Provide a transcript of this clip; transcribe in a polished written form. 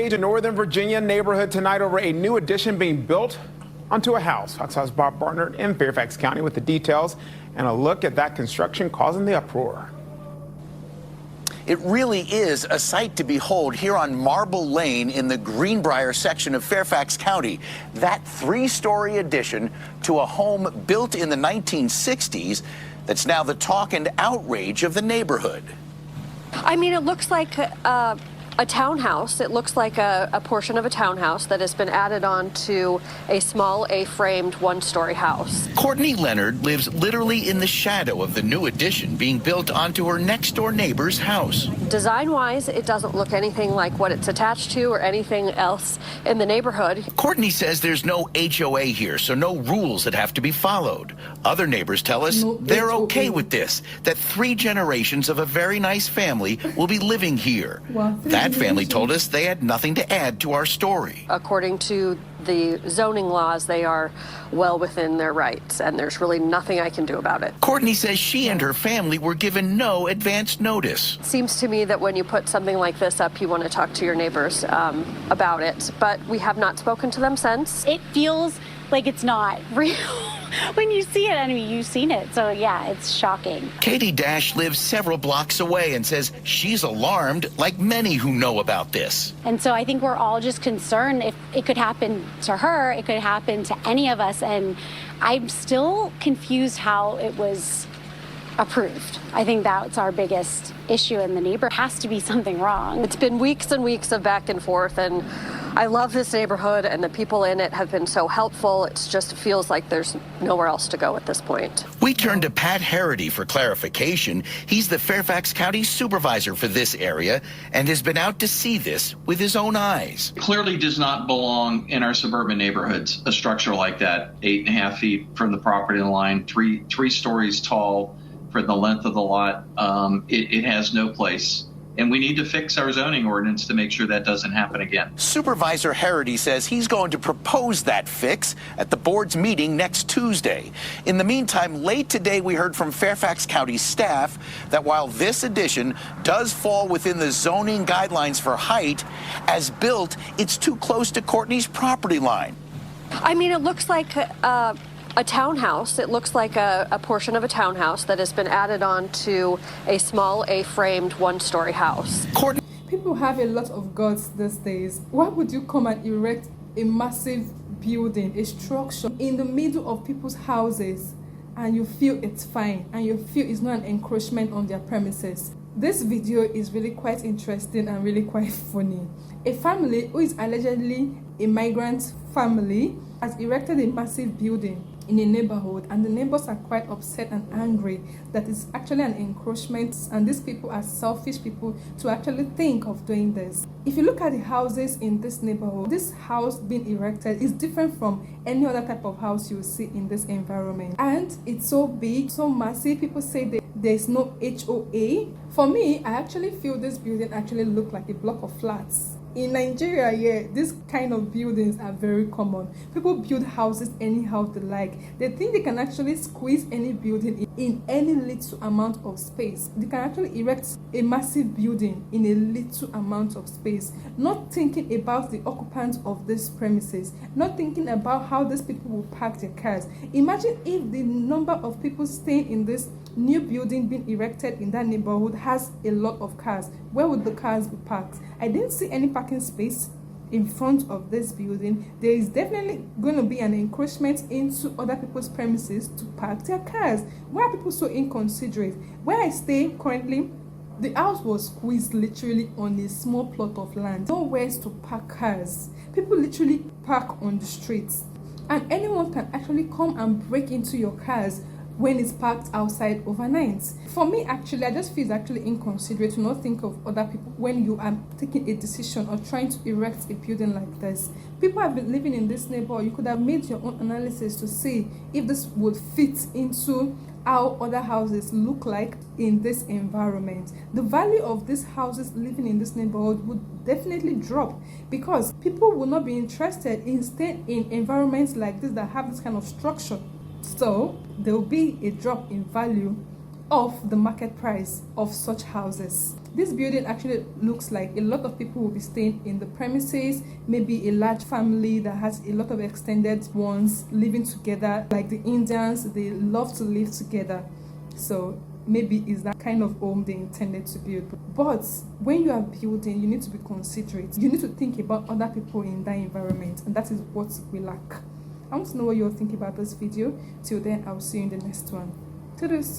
A Northern Virginia neighborhood tonight over a new addition being built onto a house. Fox 5's Bob Barnard in Fairfax County with the details and a look at that construction causing the uproar. It really is a sight to behold here on Marble Lane in the Greenbrier section of Fairfax County. That three-story addition to a home built in the 1960s that's now the talk and outrage of the neighborhood. I mean, it looks like a townhouse. It looks like a portion of a townhouse that has been added on to a small A-framed one-story house. Courtney Leonard lives literally in the shadow of the new addition being built onto her next-door neighbor's house. Design-wise, it doesn't look anything like what it's attached to or anything else in the neighborhood. Courtney says there's no HOA here, so no rules that have to be followed. Other neighbors tell us they're okay with this, that 3 generations of a very nice family will be living here. That family told us they had nothing to add to our story. According to the zoning laws, they are well within their rights, and there's really nothing I can do about it. Courtney says she and her family were given no advance notice. It seems to me that when you put something like this up, you want to talk to your neighbors about it, but we have not spoken to them since. It feels like it's not real. When you see it, I mean, you've seen it, so yeah, it's shocking. Katie Dash lives several blocks away and says she's alarmed, like many who know about this. And so I think we're all just concerned if it could happen to her, it could happen to any of us, and I'm still confused how it was approved. I think that's our biggest issue in the neighborhood. Has to be something wrong. It's been weeks and weeks of back and forth, and I love this neighborhood, and the people in it have been so helpful. It just feels like there's nowhere else to go at this point. We turned to Pat Harity for clarification. He's the Fairfax County supervisor for this area and has been out to see this with his own eyes. Clearly does not belong in our suburban neighborhoods, a structure like that, 8.5 feet from the property line, three stories tall for the length of the lot. It has no place. And we need to fix our zoning ordinance to make sure that doesn't happen again. Supervisor Harity says he's going to propose that fix at the board's meeting next Tuesday. In the meantime, late today we heard from Fairfax County staff that while this addition does fall within the zoning guidelines for height, as built, it's too close to Courtney's property line. I mean, it looks like a townhouse. It looks like a portion of a townhouse that has been added on to a small A-framed one-story house. People have a lot of guts these days. Why would you come and erect a massive building, a structure in the middle of people's houses, and you feel it's fine and you feel it's not an encroachment on their premises? This video is really quite interesting and really quite funny. A family who is allegedly a migrant family has erected a massive building in a neighborhood, and the neighbors are quite upset and angry that it's actually an encroachment, and these people are selfish people to actually think of doing this. If you look at the houses in this neighborhood, this house being erected is different from any other type of house you see in this environment, and it's so big, so massive. People say that there's no HOA. For me, I actually feel this building actually look like a block of flats. In Nigeria, yeah, these kind of buildings are very common. People build houses anyhow they like. They think they can actually squeeze any building in any little amount of space. They can actually erect a massive building in a little amount of space, not thinking about the occupants of these premises, not thinking about how these people will park their cars. Imagine if the number of people staying in this new building being erected in that neighborhood has a lot of cars. Where would the cars be parked? I didn't see any parking space in front of this building. There is definitely going to be an encroachment into other people's premises to park their cars. Why are people so inconsiderate? Where I stay currently, the house was squeezed literally on a small plot of land. Nowhere to park cars. People literally park on the streets, and anyone can actually come and break into your cars when it's parked outside overnight. For me, actually, I just feel it's actually inconsiderate to not think of other people when you are taking a decision or trying to erect a building like this. People have been living in this neighborhood. You could have made your own analysis to see if this would fit into how other houses look like in this environment. The value of these houses living in this neighborhood would definitely drop, because people will not be interested in staying in environments like this that have this kind of structure. So there will be a drop in value of the market price of such houses. This building actually looks like a lot of people will be staying in the premises, maybe a large family that has a lot of extended ones living together. Like the Indians, they love to live together. So maybe it's that kind of home they intended to build. But when you are building, you need to be considerate. You need to think about other people in that environment, and that is what we lack. I want to know what you're thinking about this video. Till then, I'll see you in the next one. Toodles.